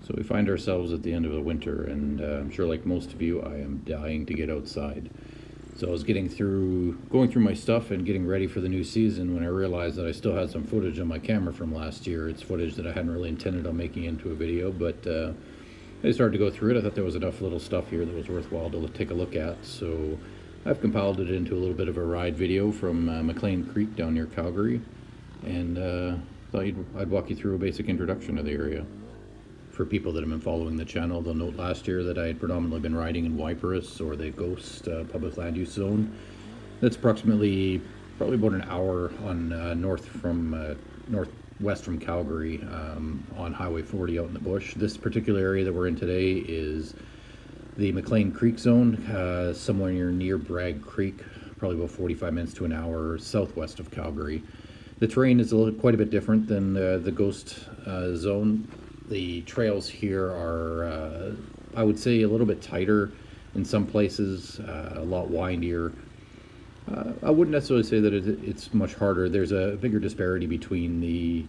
So we find ourselves at the end of the winter, and I'm sure like most of you, I am dying to get outside. So I was going through my stuff and getting ready for the new season when I realized that I still had some footage on my camera from last year. It's footage that I hadn't really intended on making into a video, but I started to go through it. I thought there was enough little stuff here that was worthwhile to take a look at. So I've compiled it into a little bit of a ride video from McLean Creek down near Calgary, and thought I'd walk you through a basic introduction to the area. For people that have been following the channel, they'll note last year that I had predominantly been riding in Wyperus, or the Ghost public land use zone. That's probably about an hour on northwest from Calgary, on Highway 40 out in the bush. This particular area that we're in today is the McLean Creek zone, somewhere near Bragg Creek, probably about 45 minutes to an hour southwest of Calgary. The terrain is quite a bit different than the Ghost zone. The trails here are, I would say, a little bit tighter in some places, a lot windier. I wouldn't necessarily say that it's much harder. There's a bigger disparity between the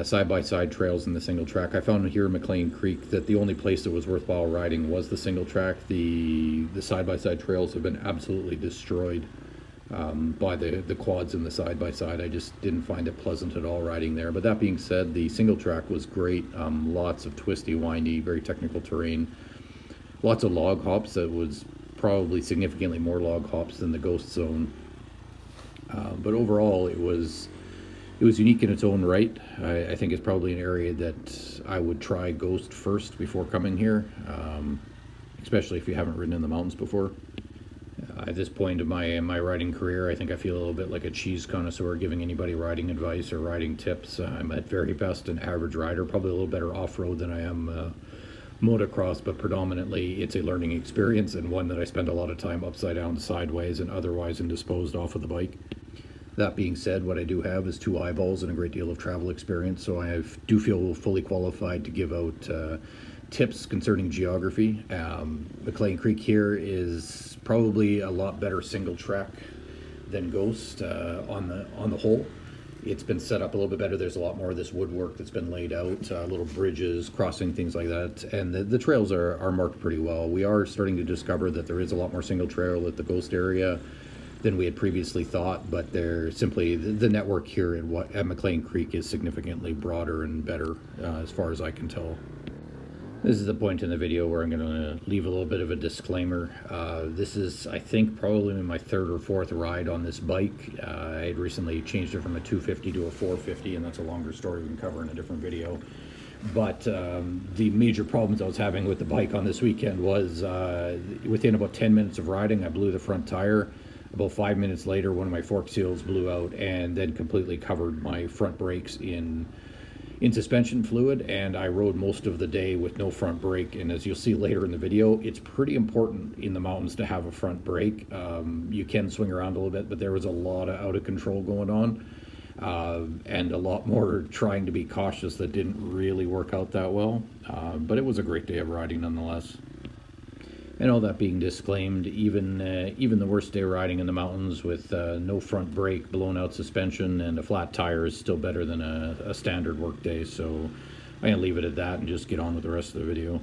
side-by-side trails and the single track. I found here in McLean Creek that the only place that was worthwhile riding was the single track. The side-by-side trails have been absolutely destroyed by the quads and the side-by-side. I just didn't find it pleasant at all riding there. But that being said, the single track was great. Lots of twisty, windy, very technical terrain. Lots of log hops. That was probably significantly more log hops than the Ghost zone. But overall, it was unique in its own right. I think it's probably an area that I would try Ghost first before coming here, especially if you haven't ridden in the mountains before. At this point in my riding career, I think I feel a little bit like a cheese connoisseur giving anybody riding advice or riding tips. I'm at very best an average rider, probably a little better off-road than I am motocross, but predominantly it's a learning experience, and one that I spend a lot of time upside down, sideways, and otherwise indisposed off of the bike. That being said, what I do have is 2 eyeballs and a great deal of travel experience, so I do feel fully qualified to give out tips concerning geography. McLean Creek here is probably a lot better single track than Ghost on the whole. It's been set up a little bit better. There's a lot more of this woodwork that's been laid out, little bridges, crossing, things like that, and the trails are marked pretty well. We are starting to discover that there is a lot more single trail at the Ghost area than we had previously thought, but they're simply the network here at McLean Creek is significantly broader and better, as far as I can tell. This is the point in the video where I'm going to leave a little bit of a disclaimer. This is, I think, probably my 3rd or 4th ride on this bike. I had recently changed it from a 250 to a 450, and that's a longer story we can cover in a different video. But the major problems I was having with the bike on this weekend was within about 10 minutes of riding, I blew the front tire. About 5 minutes later, one of my fork seals blew out and then completely covered my front brakes in suspension fluid, and I rode most of the day with no front brake. And as you'll see later in the video, it's pretty important in the mountains to have a front brake. You can swing around a little bit, but there was a lot of out of control going on, and a lot more trying to be cautious that didn't really work out that well. But it was a great day of riding nonetheless. And all that being disclaimed, even the worst day riding in the mountains with no front brake, blown out suspension, and a flat tire is still better than a standard work day. So I'm going to leave it at that and just get on with the rest of the video.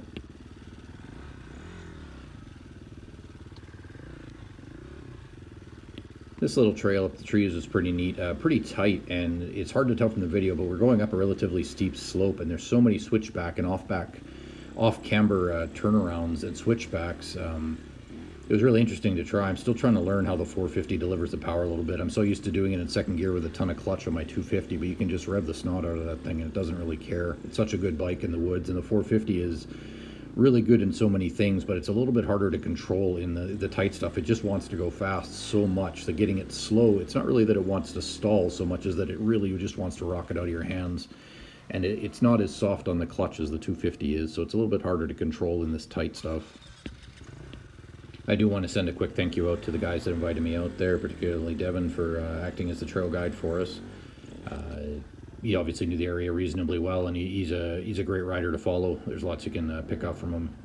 This little trail up the trees is pretty neat, pretty tight, and it's hard to tell from the video, but we're going up a relatively steep slope, and there's so many switchback and off-camber turnarounds and switchbacks. It was really interesting to try. I'm still trying to learn how the 450 delivers the power a little bit. I'm so used to doing it in second gear with a ton of clutch on my 250, but you can just rev the snot out of that thing and it doesn't really care. It's such a good bike in the woods, and the 450 is really good in so many things, but it's a little bit harder to control in the tight stuff. It just wants to go fast so much that getting it slow, it's not really that it wants to stall so much as that it really just wants to rock it out of your hands. And it's not as soft on the clutch as the 250 is, so it's a little bit harder to control in this tight stuff. I do want to send a quick thank you out to the guys that invited me out there, particularly Devin for acting as the trail guide for us. He obviously knew the area reasonably well, and he's a great rider to follow. There's lots you can pick up from him.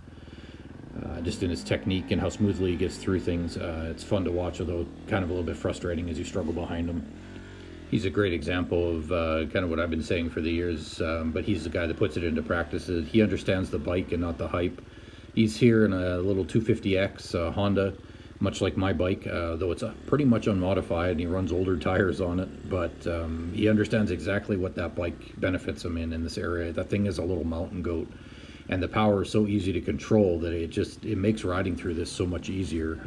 Just in his technique and how smoothly he gets through things. It's fun to watch, although kind of a little bit frustrating as you struggle behind him. He's a great example of kind of what I've been saying for the years, but he's the guy that puts it into practice. He understands the bike and not the hype. He's here in a little 250X Honda, much like my bike, though it's pretty much unmodified, and he runs older tires on it, but he understands exactly what that bike benefits him in this area. That thing is a little mountain goat, and the power is so easy to control that it makes riding through this so much easier.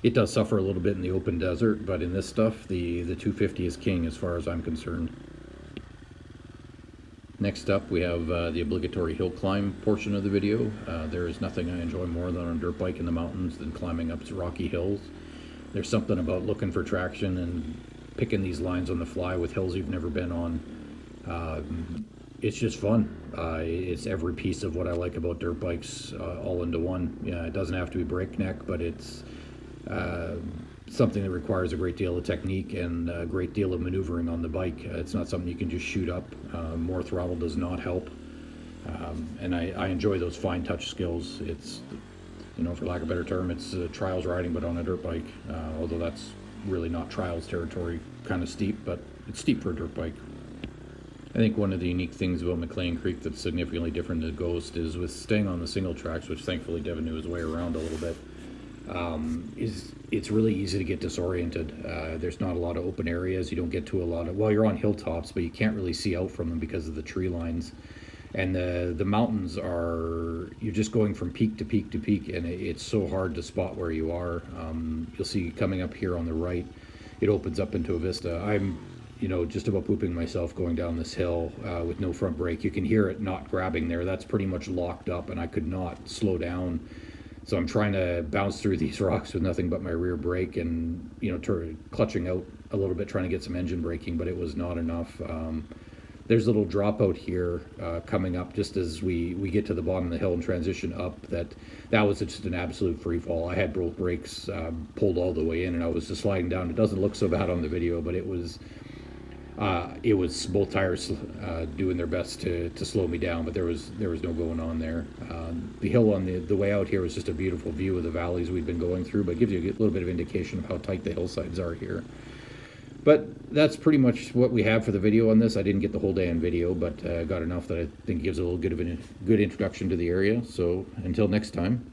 It does suffer a little bit in the open desert, but in this stuff, the 250 is king as far as I'm concerned. Next up, we have the obligatory hill climb portion of the video. There is nothing I enjoy more than on a dirt bike in the mountains than climbing up rocky hills. There's something about looking for traction and picking these lines on the fly with hills you've never been on. It's just fun. It's every piece of what I like about dirt bikes all into one. Yeah, it doesn't have to be breakneck, but it's something that requires a great deal of technique and a great deal of maneuvering on the bike. It's not something you can just shoot up. More throttle does not help. And I enjoy those fine touch skills. It's, for lack of a better term, it's trials riding, but on a dirt bike. Although that's really not trials territory, kind of steep, but it's steep for a dirt bike. I think one of the unique things about McLean Creek that's significantly different than Ghost is with staying on the single tracks, which thankfully Devin knew his way around a little bit, it's really easy to get disoriented. There's not a lot of open areas. You don't get to a lot of, well, you're on hilltops, but you can't really see out from them because of the tree lines. And the mountains you're just going from peak to peak to peak, and it's so hard to spot where you are. You'll see coming up here on the right, it opens up into a vista. I'm just about pooping myself going down this hill with no front brake. You can hear it not grabbing there. That's pretty much locked up, and I could not slow down. So I'm trying to bounce through these rocks with nothing but my rear brake and, clutching out a little bit, trying to get some engine braking, but it was not enough. There's a little dropout here coming up just as we get to the bottom of the hill and transition up. That was just an absolute free fall. I had both brakes pulled all the way in, and I was just sliding down. It doesn't look so bad on the video, but it was both tires doing their best to slow me down, but there was no going on there. The hill on the way out here was just a beautiful view of the valleys we'd been going through, but it gives you a little bit of indication of how tight the hillsides are here. But that's pretty much what we have for the video on this. I didn't get the whole day on video, but got enough that I think gives a little bit of a good introduction to the area. So until next time.